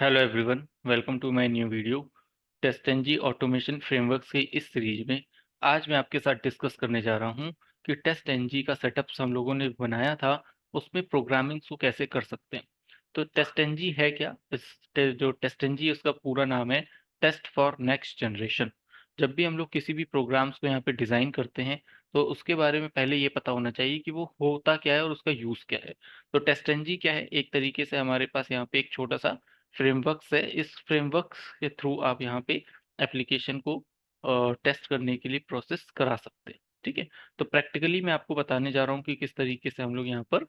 Hello everyone, welcome to my new video. Testing automation frameworks के इस series में आज मैं आपके साथ डिस्कस करने जा रहा हूं कि टेस्टएनजी का सेटअप हम लोगों ने बनाया था, उसमें प्रोग्रामिंग को कैसे कर सकते हैं। तो टेस्टएनजी है क्या? जो टेस्टएनजी उसका पूरा नाम है टेस्ट फॉर नेक्स्ट जनरेशन। जब भी हम लोग किसी भी प्रोग्राम्स को यहाँ पे डिज़ाइन करते हैं तो उसके बारे में पहले ये पता होना चाहिए कि वो होता क्या है और उसका यूज़ क्या है। तो टेस्टएनजी क्या है? एक तरीके से हमारे पास यहाँ पे एक छोटा सा फ्रेमवर्क्स है। इस फ्रेमवर्क्स के थ्रू आप यहाँ पे एप्लीकेशन को टेस्ट करने के लिए प्रोसेस करा सकते हैं। ठीक है, तो प्रैक्टिकली मैं आपको बताने जा रहा हूँ कि किस तरीके से हम लोग यहाँ पर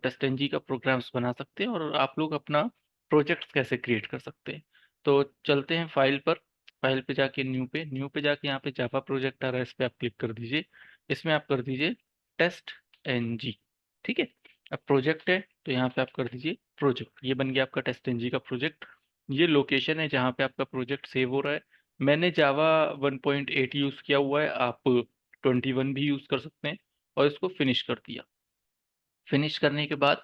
टेस्ट एनजी का प्रोग्राम्स बना सकते हैं और आप लोग अपना प्रोजेक्ट्स कैसे क्रिएट कर सकते हैं। तो चलते हैं फाइल पर। फाइल पे जाके न्यू पे जाके यहाँ पे जावा प्रोजेक्ट आ रहा है, इस पे आप क्लिक कर दीजिए। इसमें आप कर दीजिए टेस्ट एनजी। ठीक है, अब प्रोजेक्ट है तो यहाँ पे आप कर दीजिए प्रोजेक्ट। ये बन गया आपका टेस्ट एनजी का प्रोजेक्ट। ये लोकेशन है जहाँ पे आपका प्रोजेक्ट सेव हो रहा है। मैंने जावा 1.8 यूज़ किया हुआ है, आप 21 भी यूज़ कर सकते हैं। और इसको फिनिश कर दिया। फिनिश करने के बाद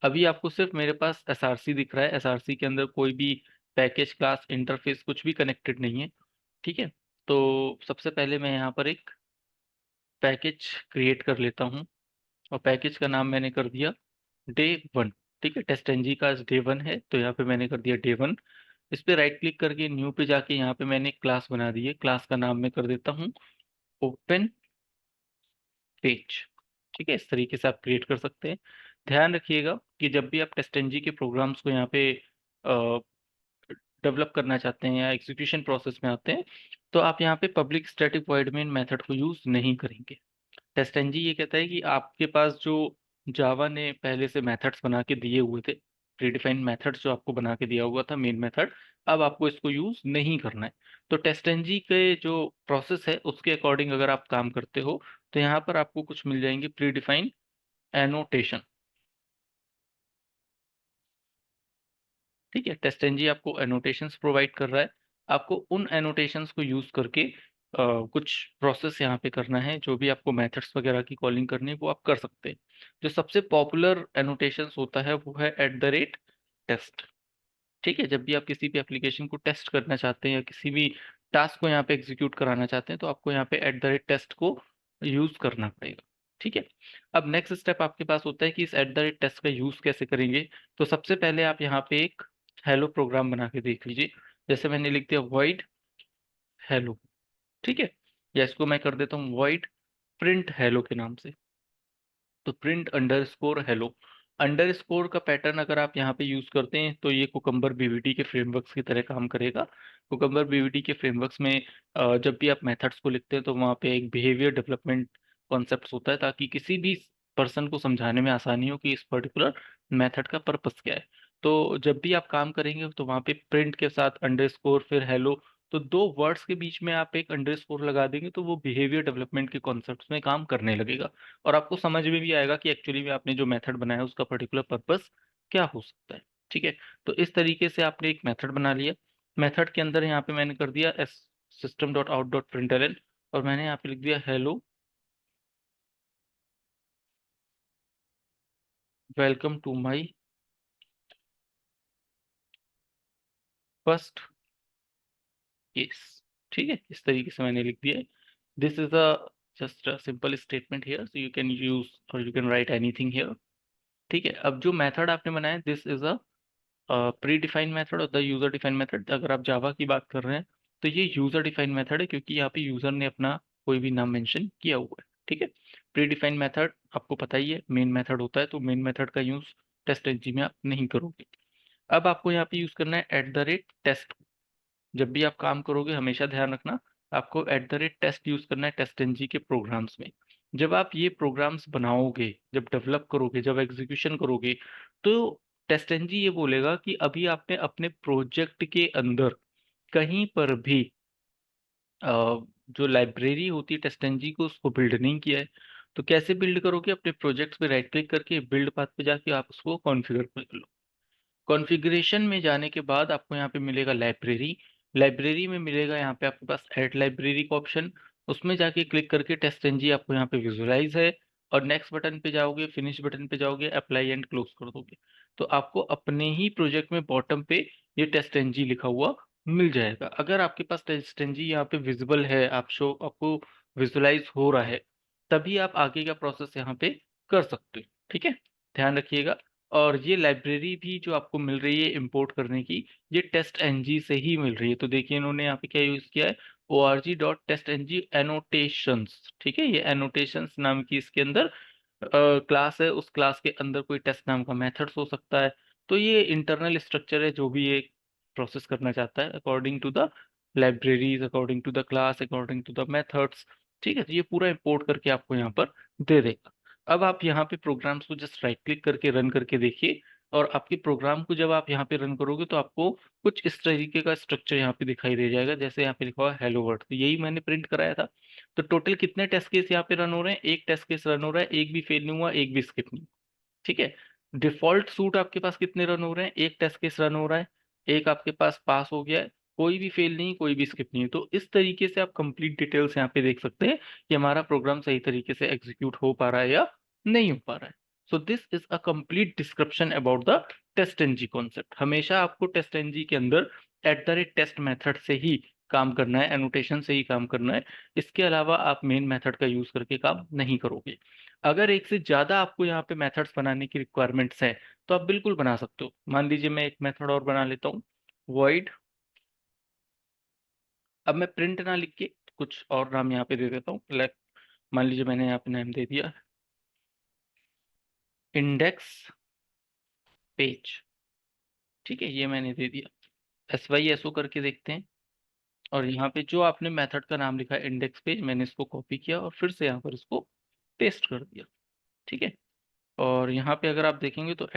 अभी आपको सिर्फ मेरे पास एसआरसी दिख रहा है। एसआरसी के अंदर कोई भी पैकेज, क्लास, इंटरफेस कुछ भी कनेक्टेड नहीं है। ठीक है, तो सबसे पहले मैं यहाँ पर एक पैकेज क्रिएट कर लेता हूँ और पैकेज का नाम मैंने कर दिया डे 1। ठीक है, टेस्ट एनजी का आज डे 1 है तो यहाँ पे मैंने कर दिया डे 1। इस पे राइट क्लिक करके न्यू पे जाके यहाँ पे मैंने क्लास बना दी है। क्लास का नाम मैं कर देता हूँ ओपन पेज। ठीक है, इस तरीके से आप क्रिएट कर सकते हैं। ध्यान रखिएगा कि जब भी आप टेस्ट एनजी के प्रोग्राम्स को यहाँ पे डेवलप करना चाहते हैं या एग्जीक्यूशन प्रोसेस में आते हैं तो आप यहाँ पे public static void main method को यूज़ नहीं करेंगे। टेस्ट एनजी ये कहता है कि आपके पास जो जावा ने पहले से मेथड्स बना के दिए हुए थे, प्रीडिफाइंड मेथड्स जो आपको बना के दिया हुआ था मेन मेथड, अब आपको इसको यूज़ नहीं करना है। तो टेस्ट एनजी के जो प्रोसेस है उसके अकॉर्डिंग अगर आप काम करते हो तो यहाँ पर आपको कुछ मिल जाएंगे प्रीडिफाइंड एनोटेशन। ठीक है, टेस्ट एनजी आपको एनोटेशंस प्रोवाइड कर रहा है। आपको उन एनोटेशंस को यूज़ करके कुछ प्रोसेस यहाँ पे करना है। जो भी आपको मेथड्स वगैरह की कॉलिंग करनी है वो आप कर सकते हैं। जो सबसे पॉपुलर एनोटेशंस होता है वो है @टेस्ट। ठीक है, जब भी आप किसी भी एप्लीकेशन को टेस्ट करना चाहते हैं या किसी भी टास्क को यहाँ पे एग्जीक्यूट कराना चाहते हैं तो आपको यहाँ पे @टेस्ट को यूज़ करना पड़ेगा। ठीक है, अब नेक्स्ट स्टेप आपके पास होता है कि इस @टेस्ट का यूज़ कैसे करेंगे। तो सबसे पहले आप यहाँ पे एक हेलो प्रोग्राम बना के देख लीजिए। जैसे मैंने लिख दिया वॉइड हेलो। ठीक है, या इसको मैं कर देता हूँ वॉइड प्रिंट हेलो के नाम से। तो प्रिंट अंडरस्कोर हेलो। अंडरस्कोर का पैटर्न अगर आप यहाँ पे यूज़ करते हैं तो ये कुकम्बर बीवीटी के फ्रेमवर्क्स की तरह काम करेगा। कुकम्बर बीवीटी के फ्रेमवर्क्स में जब भी आप मेथड्स को लिखते हैं तो वहाँ पे एक बिहेवियर डेवलपमेंट कॉन्सेप्ट होता है ताकि किसी भी पर्सन को समझाने में आसानी हो कि इस पर्टिकुलर मेथड का पर्पस क्या है। तो जब भी आप काम करेंगे तो वहाँ पे प्रिंट के साथ अंडरस्कोर फिर हेलो, तो दो वर्ड्स के बीच में आप एक अंडरस्कोर लगा देंगे तो वो बिहेवियर डेवलपमेंट के कॉन्सेप्ट्स में काम करने लगेगा। और आपको समझ में भी आएगा कि एक्चुअली में आपने जो मेथड बनाया है उसका पर्टिकुलर पर्पस क्या हो सकता है। ठीक है, तो इस तरीके से आपने एक मेथड बना लिया। मेथड के अंदर यहाँ पे मैंने कर दिया S system dot out dot println और मैंने यहाँ पे लिख दिया hello welcome to my first case. ठीक है, इस तरीके से मैंने लिख दिया है। This is a just a simple statement here so you can use और you can write anything here. ठीक है, अब जो मेथड आपने बनाया this is a predefined method और द यूजर डिफाइंड मेथड। अगर आप जावा की बात कर रहे हैं तो ये यूजर डिफाइंड मेथड है क्योंकि यहाँ पे यूजर ने अपना कोई भी नाम मेंशन किया हुआ है। ठीक है, प्री डिफाइंड मेथड आपको पता ही है मेन मेथड होता है तो मेन मेथड का यूज टेस्ट एनजी में आप नहीं करोगे। अब आपको यहाँ पे यूज करना है @टेस्ट। जब भी आप काम करोगे हमेशा ध्यान रखना आपको @टेस्ट यूज करना है टेस्ट एनजी के प्रोग्राम्स में। जब आप ये प्रोग्राम्स बनाओगे, जब डेवलप करोगे, जब एग्जीक्यूशन करोगे तो टेस्ट एनजी ये बोलेगा कि अभी आपने अपने प्रोजेक्ट के अंदर कहीं पर भी जो लाइब्रेरी होती है टेस्ट एनजी को उसको बिल्ड नहीं किया है। तो कैसे बिल्ड करोगे? अपने प्रोजेक्ट्स पे राइट क्लिक करके बिल्ड पाथ पे जाके आप उसको कॉन्फ़िगर कर लो। कॉन्फ़िगरेशन में जाने के बाद आपको यहाँ पे मिलेगा लाइब्रेरी। लाइब्रेरी में मिलेगा यहाँ पे आपके पास ऐड लाइब्रेरी का ऑप्शन। उसमें जाके क्लिक करके टेस्ट एनजी आपको यहाँ पे विजुअलाइज है और नेक्स्ट बटन पे जाओगे, फिनिश बटन पे जाओगे, अप्लाई एंड क्लोज कर दोगे। तो आपको अपने ही प्रोजेक्ट में बॉटम पे ये टेस्ट-एनजी लिखा हुआ मिल जाएगा। अगर आपके पास टेस्ट-एनजी यहाँ पे विज़िबल है, आपको विज़ुअलाइज़ हो रहा है, तभी आप आगे का प्रोसेस यहाँ पे कर सकते हो, ठीक है? ध्यान रखिएगा। और ये लाइब्रेरी भी जो आपको मिल रही है इम्पोर्ट करने की, ये टेस्ट-एनजी से ही मिल रही है। तो देखिए इन्होंने यहाँ पे क्या यूज़ किया है, org.testng एनोटेशंस, ठीक है? ये एनोटेशंस नाम की इसके अंदर क्लास है, उस क्लास के अंदर कोई टेस्ट नाम का मेथड्स हो सकता है। तो ये इंटरनल स्ट्रक्चर है जो भी ये प्रोसेस करना चाहता है according to the libraries, according to the class, according to the methods, ठीक है? तो ये पूरा इंपोर्ट करके आपको यहाँ पर दे देगा। अब आप यहाँ पे प्रोग्राम्स को जस्ट राइट क्लिक करके रन करके देखिए, और आपके प्रोग्राम को जब आप यहाँ पे रन करोगे तो आपको कुछ इस तरीके का स्ट्रक्चर यहाँ पे दिखाई दे जाएगा, जैसे यहाँ पे लिखा हुआ है हेलो वर्ल्ड। तो यही मैंने प्रिंट कराया था। तो टोटल कितने टेस्ट केस यहाँ पे रन हो रहे हैं? एक टेस्ट केस रन हो रहा है, एक भी फेल नहीं हुआ, एक भी स्किप नहीं, ठीक है? डिफ़ॉल्ट सूट आपके पास कितने रन हो रहे हैं? एक टेस्ट केस रन हो रहा है, एक आपके पास पास हो गया है, कोई भी फेल नहीं, कोई भी स्किप नहीं है। तो इस तरीके से आप कंप्लीट डिटेल्स यहाँ पे देख सकते हैं कि हमारा प्रोग्राम सही तरीके से एग्जीक्यूट हो पा रहा है या नहीं हो पा रहा है। So this is a complete description about the test-NG concept. हमेशा आपको टेस्ट-एनजी के अंदर @टेस्ट मेथड से ही काम करना है, एनोटेशन से ही काम करना है। इसके अलावा आप मेन मेथड का यूज़ करके काम नहीं करोगे। अगर एक से ज़्यादा आपको यहाँ पे मेथड्स बनाने की रिक्वायरमेंट्स है, तो आप बिल्कुल बना सकते हो। मान लीजिए मैं एक मेथड और बना लेता हूँ, वॉइड। अब मैं प्रिंट ना लिख के कुछ और नाम यहाँ पे दे देता हूँ। मान लीजिए मैंने यहाँ पे नाम दे दिया इंडेक्स पेज, ठीक है? ये मैंने दे दिया। SYSO करके देखते हैं, और यहाँ पे जो आपने मेथड का नाम लिखा है इंडेक्स पेज, मैंने इसको कॉपी किया और फिर से यहाँ पर इसको पेस्ट कर दिया, ठीक है? और यहाँ पे अगर आप देखेंगे तो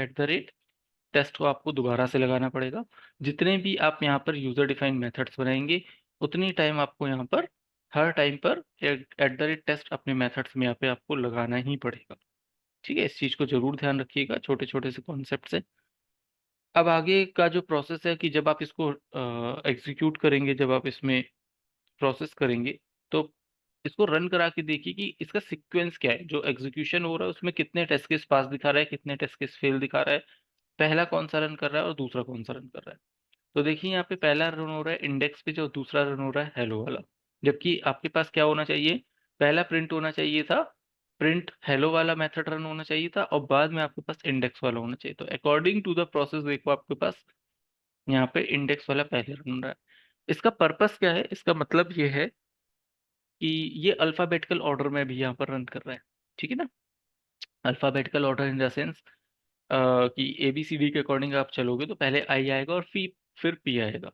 टेस्ट को आपको दोबारा से लगाना पड़ेगा। जितने भी आप यहाँ पर यूज़र डिफाइंड मेथड्स बनाएँगे, उतनी टाइम आपको यहाँ पर हर टाइम पर टेस्ट अपने मेथड्स में यहाँ पे आपको लगाना ही पड़ेगा। ठीक है? इस चीज़ को ज़रूर ध्यान रखिएगा, छोटे-छोटे से कॉन्सेप्ट्स हैं। अब आगे का जो प्रोसेस है कि जब आप इसको एग्ज़ीक्यूट करेंगे, जब आप इसमें प्रोसेस करेंगे, तो इसको रन करा के देखिए कि इसका सीक्वेंस क्या है? जो एग्ज़ीक्यूशन हो रहा है उसमें कितने टेस्ट केस पास दिखा रहा है, कितने टेस्ट केस फेल दिखा रहा है, पहला कौन-सा रन कर रहा है और दूसरा कौन-सा रन कर रहा है। तो देखिए यहाँ पे पहला रन हो रहा है इंडेक्स पेज और दूसरा रन हो रहा है हेलो वाला। जबकि आपके पास क्या होना चाहिए? पहला प्रिंट होना चाहिए था, प्रिंट हेलो वाला मेथड रन होना चाहिए था, और बाद में आपके पास इंडेक्स वाला होना चाहिए। तो अकॉर्डिंग टू द प्रोसेस देखो आपके पास यहाँ पे इंडेक्स वाला पहले रन हो रहा है। इसका पर्पस क्या है? इसका मतलब ये है कि ये अल्फ़ाबेटिकल ऑर्डर में भी यहाँ पर रन कर रहा है। ठीक है ना? Alphabetical order in the sense कि ABCD के अकॉर्डिंग आप चलोगे तो पहले आई आएगा और फिर P आएगा।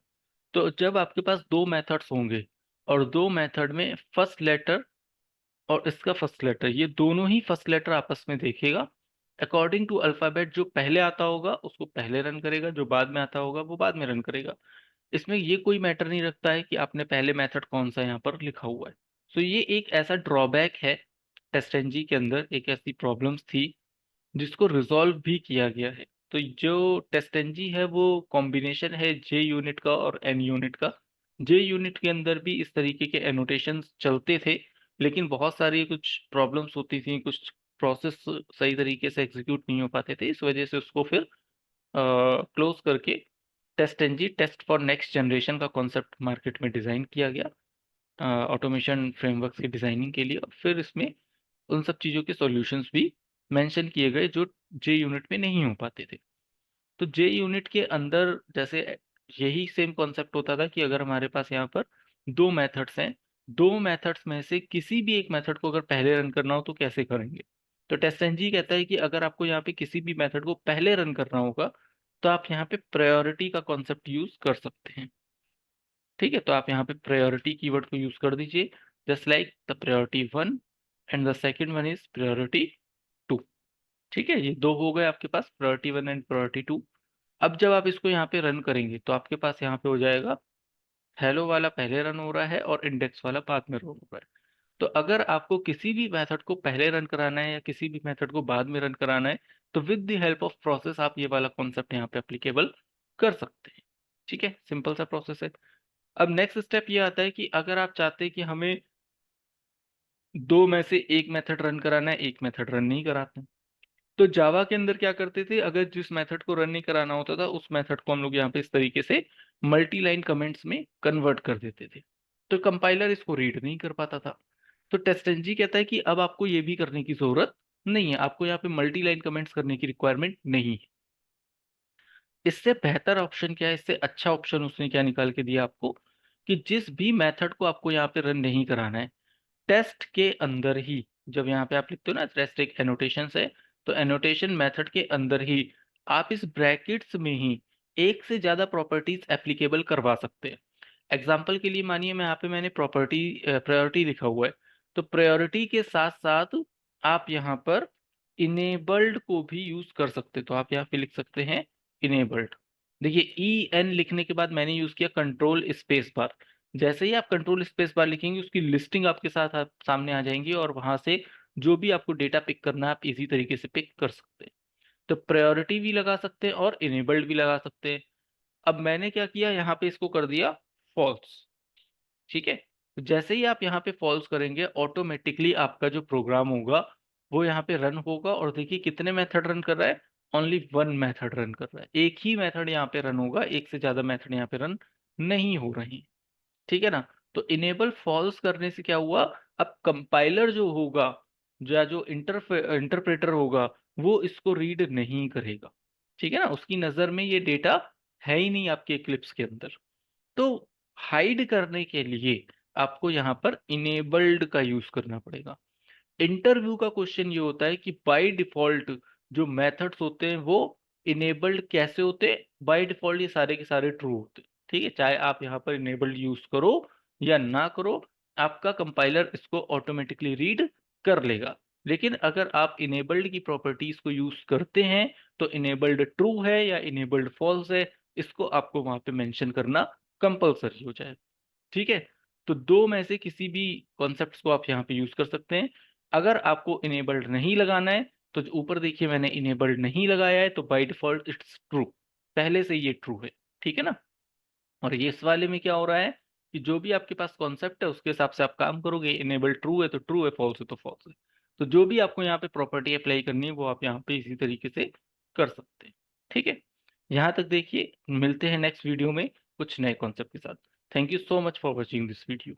तो जब आपके पास 2 मेथड्स होंगे और 2 मेथड में फर्स्ट लेटर और इसका फर्स्ट लेटर, ये दोनों ही फर्स्ट लेटर आपस में देखेगा। अकॉर्डिंग टू अल्फ़ाबेट जो पहले आता होगा उसको पहले रन करेगा, जो बाद में आता होगा वो बाद में रन करेगा। इसमें ये कोई मैटर नहीं रखता है कि आपने पहले मेथड कौन-सा यहाँ पर लिखा हुआ है। सो ये एक ऐसा ड्रॉबैक है टेस्टंजी के अंदर, एक ऐसी प्रॉब्लम्स थी जिसको रिज़ॉल्व भी किया गया है। तो जो टेस्टंजी है वो कॉम्बिनेशन है जे यूनिट का और एन यूनिट का। जे यूनिट के अंदर भी इस तरीके के एनोटेशंस चलते थे, लेकिन बहुत सारी कुछ प्रॉब्लम्स होती थी, कुछ प्रोसेस सही तरीके से एग्ज़ीक्यूट नहीं हो पाते थे। इस वजह से उसको फिर क्लोज़ करके टेस्टंजी, टेस्ट फॉर नेक्स्ट जनरेशन का कॉन्सेप्ट मार्केट में डिज़ाइन किया गया ऑटोमेशन फ्रेमवर्क्स की डिज़ाइनिंग के लिए। और फिर इसमें उन सब चीज़ों के सॉल्यूशंस भी मेंशन किए गए जो जे यूनिट में नहीं हो पाते थे। तो जे यूनिट के अंदर जैसे यही सेम कॉन्सेप्ट होता था कि अगर हमारे पास यहाँ पर 2 मेथड्स हैं, 2 मेथड्स में से किसी भी एक मेथड को अगर पहले रन करना हो तो कैसे करेंगे? तो टेस्टंजी कहता है कि अगर आपको यहाँ पे किसी भी मेथड को पहले रन करना होगा, तो आप यहाँ पे प्रायोरिटी का कॉन्सेप्ट यूज़ कर सकते हैं। ठीक है? तो आप यहाँ पे प्रायोरिटी कीवर्ड को यूज़ कर दीजिए, just like the priority 1 and the second one is priority 2। ठीक है? ये 2 हो गए आपके पास, प्रायोरिटी 1 एंड प्रायोरिटी 2। अब जब आप इसको यहाँ पे रन करेंगे तो आपके पास यहाँ पे हो जाएगा हेलो वाला पहले रन हो रहा है और इंडेक्स वाला बाद में रन हो रहा है। तो अगर आपको किसी भी मेथड को पहले रन कराना है या किसी भी मेथड को बाद में रन कराना है, तो with the help of process आप ये वाला कॉन्सेप्ट यहाँ पे एप्लीकेबल कर सकते हैं। ठीक है? सिंपल सा प्रोसेस है। अब नेक्स्ट स्टेप ये आता है कि अगर आप चाहते हैं कि हमें 2 में से 1 मेथड रन कराना है, 1 मेथड रन नहीं कराते हैं, तो जावा के अंदर क्या करते थे, अगर जिस मेथड को रन नहीं कराना होता था उस मेथड को हम लोग यहाँ पे इस तरीके से मल्टी लाइन कमेंट्स में कन्वर्ट कर देते थे, तो कंपाइलर इसको रीड नहीं कर पाता था। तो टेस्टएनजी कहता है कि अब आपको ये भी करने की जरूरत नहीं है, आपको यहाँ पे मल्टी लाइन कमेंट्स करने की रिक्वायरमेंट नहीं है। इससे बेहतर ऑप्शन क्या है, इससे अच्छा ऑप्शन उसने क्या निकाल के दिया आपको, कि जिस भी मेथड को आपको यहाँ पे रन नहीं कराना है, टेस्ट के अंदर ही, जब यहाँ पे आप लिखते हो ना टेस्ट एक एनोटेशन है, तो एनोटेशन मेथड के अंदर ही आप इस ब्रैकेट्स में ही एक से ज्यादा प्रॉपर्टीज एप्लीकेबल करवा सकते हैं। एग्जाम्पल के लिए मानिए मैं यहाँ पे मैंने प्रॉपर्टी प्रायोरिटी लिखा हुआ है, तो प्रायोरिटी के साथ साथ आप यहाँ पर इनेबल्ड को भी यूज कर सकते, तो आप यहाँ पे लिख सकते हैं इनेबल्ड। देखिए ई एन लिखने के बाद मैंने यूज किया कंट्रोल स्पेस बार, जैसे ही आप कंट्रोल स्पेस बार लिखेंगे उसकी लिस्टिंग आपके साथ सामने आ जाएंगी और वहां से जो भी आपको डेटा पिक करना है आप इजी तरीके से पिक कर सकते हैं। तो प्रायोरिटी भी लगा सकते हैं और इनेबल्ड भी लगा सकते हैं। अब मैंने क्या किया, यहाँ पे इसको कर दिया फॉल्स। ठीक है, तो जैसे ही आप यहाँ पे फॉल्स करेंगे ऑटोमेटिकली आपका जो प्रोग्राम होगा वो यहाँ पे रन होगा, और देखिए कितने मेथड रन कर रहा है, ओनली वन मेथड रन कर रहा है, एक ही मेथड यहाँ पे रन होगा, एक से ज्यादा मेथड यहाँ पे रन नहीं हो रही। ठीक है ना। तो इनेबल फॉल्स करने से क्या हुआ, अब कंपाइलर जो होगा, जो इंटरप्रेटर होगा, वो इसको रीड नहीं करेगा। ठीक है ना, उसकी नजर में ये डेटा है ही नहीं आपके इक्लिप्स के अंदर। तो हाइड करने के लिए आपको यहाँ पर इनेबल्ड का यूज करना पड़ेगा। इंटरव्यू का क्वेश्चन ये होता है कि बाय डिफॉल्ट जो मेथड्स होते हैं वो इनेबल्ड कैसे होते हैं, बाय डिफॉल्ट ये सारे के सारे ट्रू होते हैं। ठीक है, चाहे आप यहाँ पर इनेबल्ड यूज करो या ना करो, आपका कंपाइलर इसको ऑटोमेटिकली रीड कर लेगा। लेकिन अगर आप इनेबल्ड की प्रॉपर्टीज को यूज करते हैं तो इनेबल्ड ट्रू है या इनेबल्ड फॉल्स है, इसको आपको वहां पे मेंशन करना कंपलसरी हो जाए। ठीक है, तो दो में से किसी भी कॉन्सेप्ट्स को आप यहाँ पे यूज कर सकते हैं। अगर आपको इनेबल्ड नहीं लगाना है तो जो ऊपर देखिए मैंने इनेबल्ड नहीं लगाया है, तो बाय डिफॉल्ट इट्स ट्रू, पहले से ये ट्रू है। ठीक है ना। और ये इस वाले में क्या हो रहा है कि जो भी आपके पास कॉन्सेप्ट है उसके हिसाब से आप काम करोगे, इनेबल ट्रू है तो ट्रू है, फॉल्स है तो फॉल्स है। तो जो भी आपको यहाँ पे प्रॉपर्टी अप्लाई करनी है वो आप यहाँ पे इसी तरीके से कर सकते हैं। ठीक है, यहाँ तक देखिए, मिलते हैं नेक्स्ट वीडियो में कुछ नए कॉन्सेप्ट के साथ। Thank you so much for watching this video.